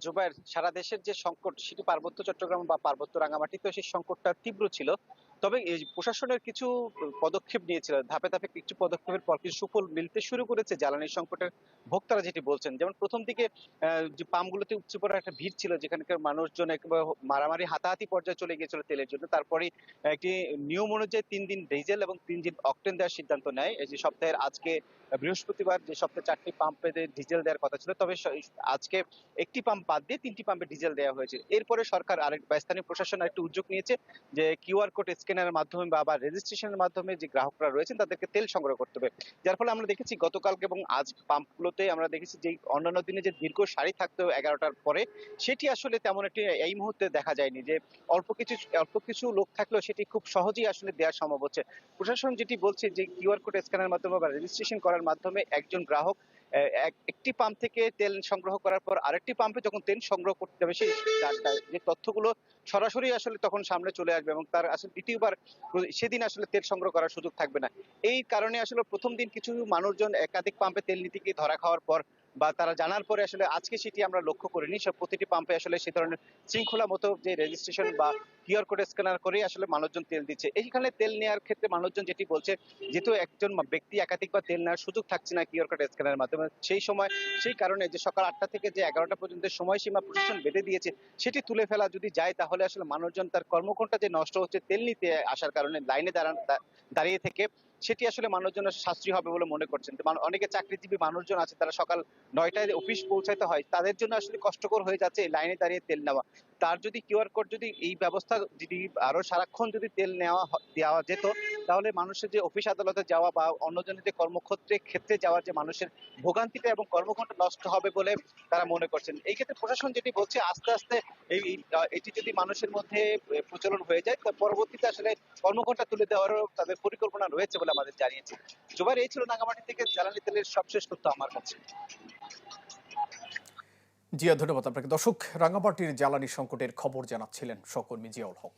জুবায়ের, সারা দেশের যে সংকট সেটি পার্বত্য চট্টগ্রাম বা পার্বত্য রাঙামাটিতেও সেই সংকটটা তীব্র ছিল। তবে এই প্রশাসনের কিছু পদক্ষেপ নিয়েছিল। ধাপে, ধাপে কিছু পদক্ষেপের পর কিছু সুফল মিলতে শুরু করেছে জ্বালানি সংকটের ভোক্তারা যেটি বলছেন। যেমন ১ম দিকে যে পাম্পগুলোতে উপচে পড়া একটা ভিড় ছিল যেখানকার মানুষজন একেবারে মারামারি হাতাহাতি পর্যায়ে চলে গিয়েছিল তেলের জন্য। তারপরেই একটি নিয়ম অনুযায়ী ৩ দিন ডিজেল এবং ৩ দিন অকটেন দেওয়ার সিদ্ধান্ত নেয়। এই যে সপ্তাহের আজকে বৃহস্পতিবার যে সপ্তাহে ৪ টি পাম্পে ডিজেল দেওয়ার কথা ছিল। তবে আজকে একটি পাম্প বাদ দিয়ে ৩ টি পাম্পে ডিজেল দেওয়া হয়েছে। এরপরে সরকার বা স্থানীয় প্রশাসন আরেকটু উদ্যোগ নিয়েছে যে কিউআর কোড স্ক্যানারের মাধ্যমে বা রেজিস্ট্রেশনের মাধ্যমে যে গ্রাহকরা রয়েছেন তাদেরকে তেল সংগ্রহ করতে হবে। যার ফলে আমরা দেখেছি গতকালকে এবং আজ পাম্পগুলোতে আমরা দেখেছি যে অন্যান্য দিনে যে দীর্ঘ সারি থাকতো ১১টার পরে সেটি আসলে তেমন একটি এই মুহূর্তে দেখা যায়নি যে অল্প কিছু লোক থাকলেও সেটি খুব সহজেই আসলে দেওয়া সম্ভব হচ্ছে। প্রশাসন যেটি বলছে যে কিউআর কোড স্ক্যানের মাধ্যমে বা রেজিস্ট্রেশন করার মাধ্যমে একজন গ্রাহক একটি পাম্প থেকে তেল সংগ্রহ করার পর আরেকটি পাম্পে যখন তেল সংগ্রহ করতে যাবে সেই যে তথ্যগুলো সরাসরি আসলে তখন সামনে চলে আসবে এবং তার আসলে দ্বিতীয়বার সেদিন আসলে তেল সংগ্রহ করার সুযোগ থাকবে না। এই কারণে আসলে ১ম দিন কিছু মানুষজন একাধিক পাম্পে তেল নিতে গিয়ে ধরা খাওয়ার পর বা তারা জানার পরে আসলে আজকে সেটি আমরা লক্ষ্য করিনি। প্রতিটি পাম্পে আসলে সে ধরনের শৃঙ্খলা মতো যে রেজিস্ট্রেশন বা কিউআর কোড স্ক্যানার করেই আসলে মানুষজন তেল দিচ্ছে। এইখানে তেল নেওয়ার ক্ষেত্রে মানুষজন যেটি বলছে, যেহেতু একজন ব্যক্তি একাধিকবার তেল নেওয়ার সুযোগ থাকছে না কিউআর কোড স্ক্যানের মাধ্যমে, সেই কারণে যে সকাল ৮টা থেকে যে ১১টা পর্যন্ত সময়সীমা প্রশাসন বেঁধে দিয়েছে, সেটি তুলে ফেলা যদি যায় তাহলে আসলে মানুষজন তার কর্মঘণ্টা যে নষ্ট হচ্ছে তেল নিতে আসার কারণে লাইনে দাঁড়িয়ে থেকে, সেটি আসলে মানুষজনের সাশ্রয়ী হবে বলে মনে করছেন। অনেকে চাকরিজীবী মানুষজন আছে তারা সকাল ৯টায় অফিস পৌঁছাতে হয়। তাদের জন্য আসলে কষ্টকর হয়ে যাচ্ছে এই লাইনে দাঁড়িয়ে তেল নেওয়া। তার যদি কিউআর কোড যদি এই ব্যবস্থা যদি আরো সারাক্ষণ যদি তেল দেওয়া যেত, তাহলে মানুষের যে অফিস আদালতে যাওয়া বা অন্যজনের যে ক্ষেত্রে যাওয়ার যে মানুষের ভোগান্তিটা এবং কর্মঘণ্টা নষ্ট হবে বলে তারা মনে করছেন। এই ক্ষেত্রে প্রশাসন যেটি বলছে আস্তে, আস্তে এটি যদি মানুষের মধ্যে প্রচলন হয়ে যায় তো পরবর্তীতে আসলে কর্মঘণ্টা তুলে দেওয়ারও তাদের পরিকল্পনা রয়েছে বলে আমাদের জানিয়েছে। জুবাইর, এই ছিল রাঙামাটি থেকে জ্বালানি তেলের সবশেষ তথ্য আমার কাছে। জিয়া, ধন্যবাদ আপনাকে। দর্শক, রাঙামাটির জ্বালানি সংকটের খবর জানাচ্ছিলেন সহকর্মী জিয়াউল হক।